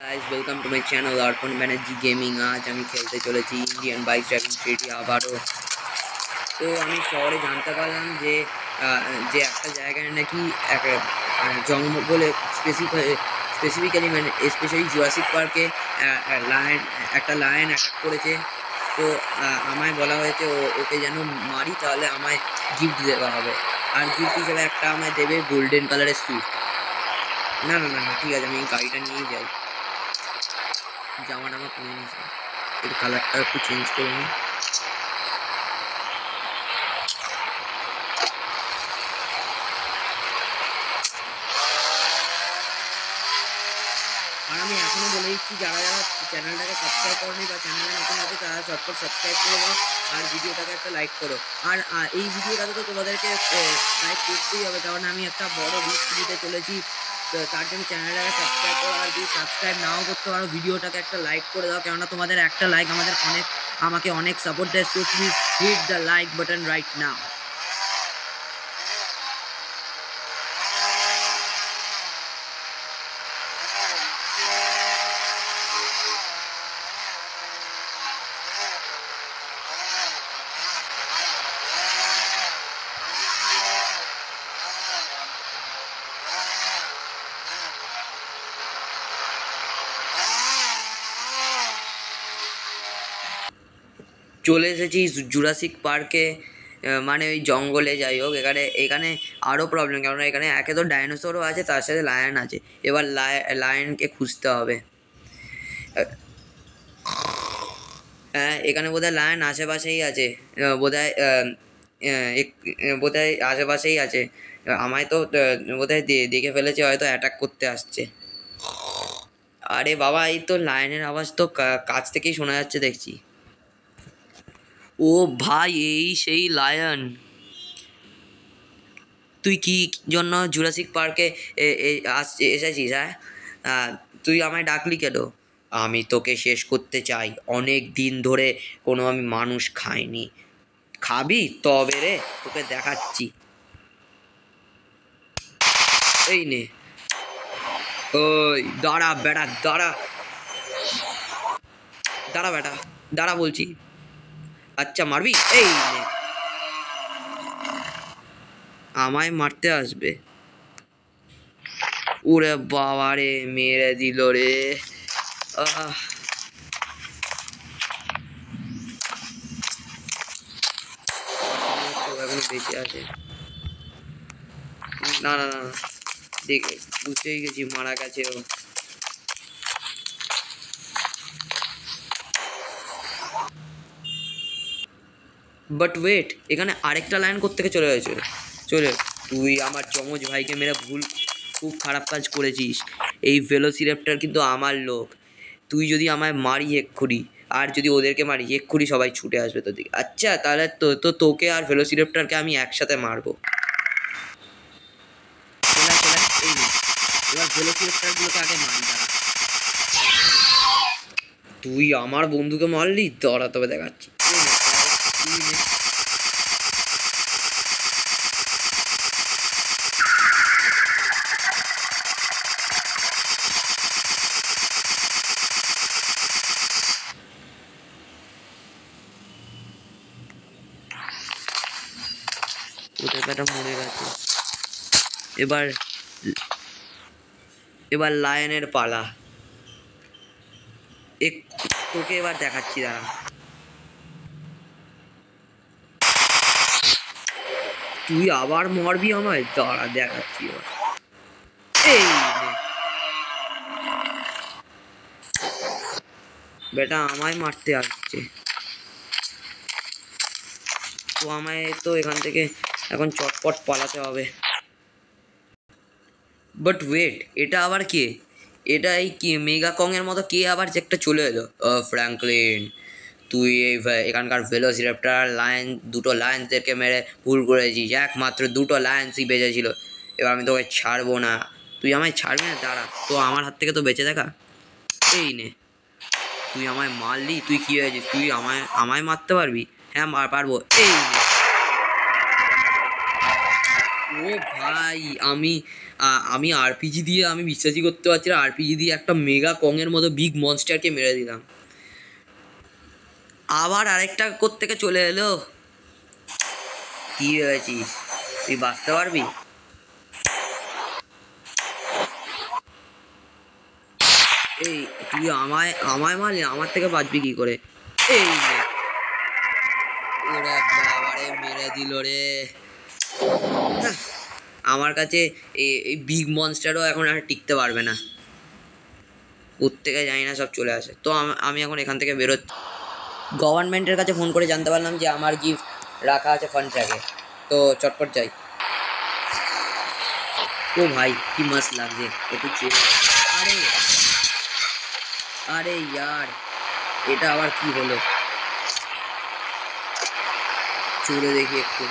Guys, welcome to my channel Arpan Banerjee Gaming। आज আমি খেলতে চলেছি ইন্ডিয়ান বাইক ড্রাইভিং থ্রিটি আবারও। তো আমি শহরে জানতে পারলাম যে একটা জায়গায় নাকি জঙ্গলে স্পেসিফিক্যালি মানে স্পেশালি জুরাসিক পার্কে একটা লায়ন অ্যাটাক করেছে। তো আমায় বলা হয়েছে ওকে যেন মারি, তাহলে আমায় গিফট দেওয়া হবে। আর গিফট হিসেবে একটা আমায় দেবে গোল্ডেন কালারের সুইট। না না না না ঠিক আছে, আমি এই গাড়িটা নিয়েই যাই। জামাটা আমার পরে নিয়েছে, এর কালারটা একটু চেঞ্জ করে নিই। আর আমি এখনও বলে দিচ্ছি, যারা যারা চ্যানেলটাকে সাবস্ক্রাইব করেনি বা চ্যানেলে নতুন আছে তারা চটপট সাবস্ক্রাইব করে দাও আর ভিডিওটাকে একটা লাইক করো। আর এই ভিডিওটাতে তো তোমাদেরকে লাইক করতেই হবে, কারণ আমি একটা বড় রিস্ক নিতে চলেছি। তো তার জন্য চ্যানেলটাকে সাবস্ক্রাইব করো, আর যদি সাবস্ক্রাইব নাও করতে পারো ভিডিওটাকে একটা লাইক করে দাও, কেননা তোমাদের একটা লাইক আমাকে অনেক সাপোর্ট দেয়। So please hit the like button right now. চলে এসেছি জুরাসিক পার্কে, মানে ওই জঙ্গলে। যাই হোক, এখানে আরও প্রবলেম, কারণ এখানে একে তো ডাইনোসরও আছে, তার সাথে লায়ন আছে। এবার লায়নকে খুঁজতে হবে। হ্যাঁ, এখানে বোধহয় লায়ন আশেপাশেই আছে, বোধহয় আশেপাশেই আছে। আমায় তো বোধহয় দেখে ফেলেছে, হয়তো অ্যাটাক করতে আসছে। আরে বাবা, এই তো লায়নের আওয়াজ তো কাছ থেকেই শোনা যাচ্ছে দেখছি। ও ভাই, এই সেই লায়ন। তুই কি জন্য জুরাসিক পার্কে এসেছিস? হ্যাঁ, তুই আমায় ডাকলি কেন? আমি তোকে শেষ করতে চাই। অনেক দিন ধরে কোনো আমি মানুষ খাইনি। খাবি? তবে রে, তোকে দেখাচ্ছি। এই নে। ওই দাঁড়া বেটা, দাঁড়া দাঁড়া বেটা, দাঁড়া বলছি। আচ্ছা, মারবি? এই নে। আমায় মারতে আসবে? ওরে বাবা রে, মেরে দিল রে। এখনো বেঁচে আছে। না না না, দেখে বুঝতেই গেছি মারা গেছে ও। বাট ওয়েট, এখানে আরেকটা লাইন কোত্থেকে চলে গেছে? তুই আমার যমজ ভাইকে মেরে খুব খারাপ কাজ করেছিস। এই ভেলোসিরাপ্টর কিন্তু আমার লোক। তুই যদি আমায় মারি এক্ষুনি, আর যদি ওদেরকে মারি এক্ষুনি, সবাই ছুটে আসবে তোর দিকে। আচ্ছা, তাহলে তোকে আর ভেলোসিরাপ্টরকে আমি একসাথে মারবো। এই নে, এবার ভেলোসিরাপ্টরগুলোকে আগে মারি। দাঁড়া, তুই আমার বন্ধুকে মারলি, দাঁড়া তবে দেখাচ্ছি। ওটা মরে গেছে। এবার লায়নের পালা। তোকে এবার দেখাচ্ছি, দাঁড়া। তুই আবার মরবি আমায়, দাঁড়া দেখাচ্ছি এবার। এই বেটা আমায় মারতে আসছে, তো আমায় তো এখান থেকে এখন চটপট পালাতে হবে। বাট ওয়েট, এটা আবার কে? এটা এই কি মেগা কংয়ের মতো কে আবার যে একটা চলে এলো? ফ্র্যাঙ্কলিন, তুই এখানকার ভেলোসিরাপ্টর দুটো লায়ন্সদেরকে মেরে ভুল করেছিস। একমাত্র দুটো লায়ন্সই বেঁচেছিল। এবার আমি তোকে ছাড়বো না। তুই আমায় ছাড়বি না? দাঁড়া, তো আমার হাত থেকে তো বেঁচে দেখা। এই নে, তুই আমায় মারলি, তুই কী হয়েছিস? তুই আমায় মারতে পারবি? হ্যাঁ, পারবো। এই নে। ও ভাই, আমি আমি আরপিজি দিয়ে, আমি বিশ্বাসই করতে পারছি না, আরপিজি দিয়ে একটা মেগা কংয়ের মতো বিগ মনস্টারকে মেরে দিলাম। আবার আরেকটা কোত্থেকে চলে এলো। কি ভেবেছিস তুই বাঁচতে পারবি? এই তুই আমায় আমায় মারলি, আমার থেকে বাঁচবি কি করে? এই নে, ওরে বাবারে মেরে দিল রে। হ্যাঁ, আমার কাছে এই বিগ মনস্টারও এখন আর টিকতে পারবে না। কোত্থেকে জানি না সব চলে আসে। তো আমি এখন এখান থেকে বেরোচ্ছি। গভর্নমেন্টের কাছে ফোন করে জানতে পারলাম যে আমার গিফট রাখা আছে ফান্ড ট্র্যাকে। তো চটপট যাই। ও ভাই কি মস্ত লাগছে একটু চেয়ে। আরে আরে ইয়ার, এটা আবার কি হলো? চলে দেখি একটু।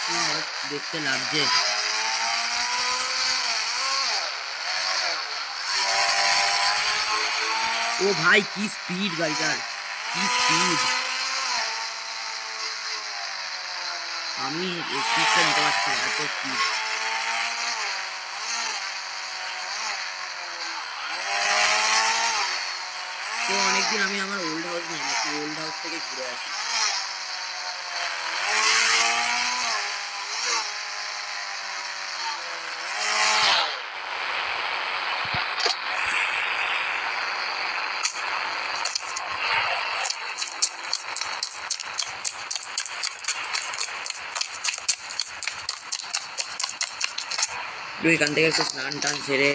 কি মস্ত দেখতে লাগছে। ও ভাই কি স্পিড গাড়িটার, কি স্পিড! আমি স্পিডটা নিতে পারছি না, এত স্পিড। তো অনেকদিন আমি আমার ওল্ড হাউস নিয়ে নাকি ওল্ড হাউস থেকে ঘুরে আসি। তো এখান থেকে একটু স্নান টান সেরে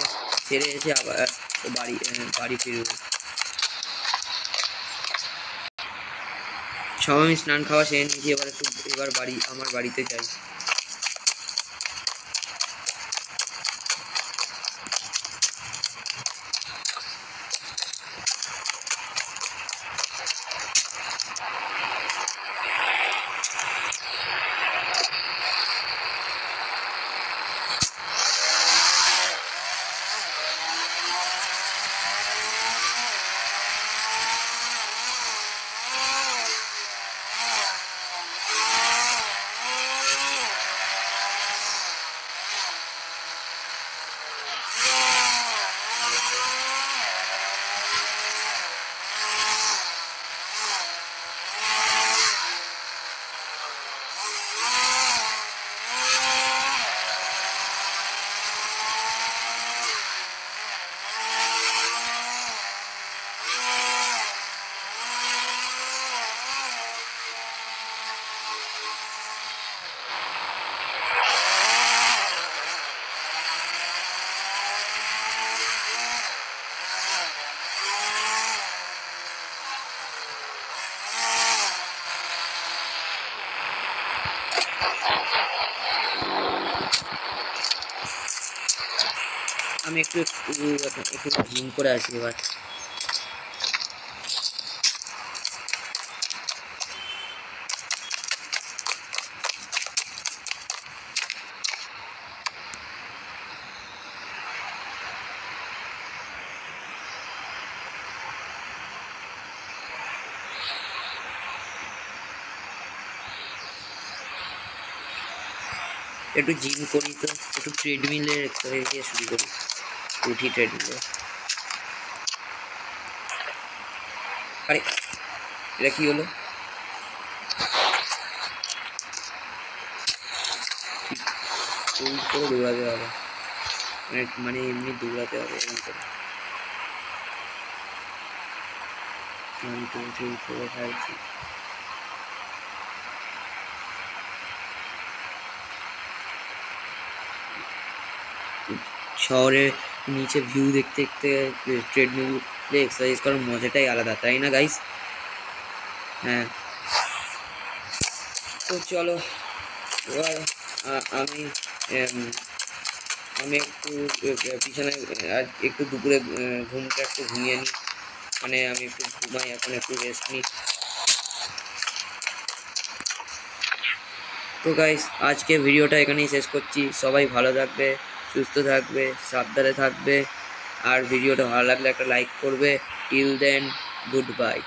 সেরে এসে আবার বাড়ি ফিরবো। সব আমি স্নান খাওয়া সেরে নিয়েছি, এবার আমার বাড়িতে যাই। আমি একটু জিম করে আসি এবার। একটু জিম করি, তো একটু ট্রেডমিলের এক্সারসাইজ দিয়ে শুরু করি। উঠি ট্রেডমিলে। আরে এটা কি হলো? করে দৌড়াতে হবে, মানে এমনি দৌড়াতে হবে এরকম করে। 1 2 3 4 5 6। শহরে নিচে ভিউ দেখতে দেখতে ট্রেডমিলে এক্সারসাইজ করার মজাটাই আলাদা, তাই না গাইস? হ্যাঁ, তো চলো এবার আমি আমি একটু বিছানায় আজ একটু দুপুরে ঘুমটা একটু ঘুমিয়ে নিই, মানে আমি একটু ঘুমাই এখন, একটু রেস্ট নিই। তো গাইস আজকে ভিডিওটা এখানেই শেষ করছি। সবাই ভালো থাকবে, সুস্থ থাকবে, সাবধানে থাকবে, আর ভিডিওটা ভালো লাগলে একটা লাইক করবে। Till then, good by.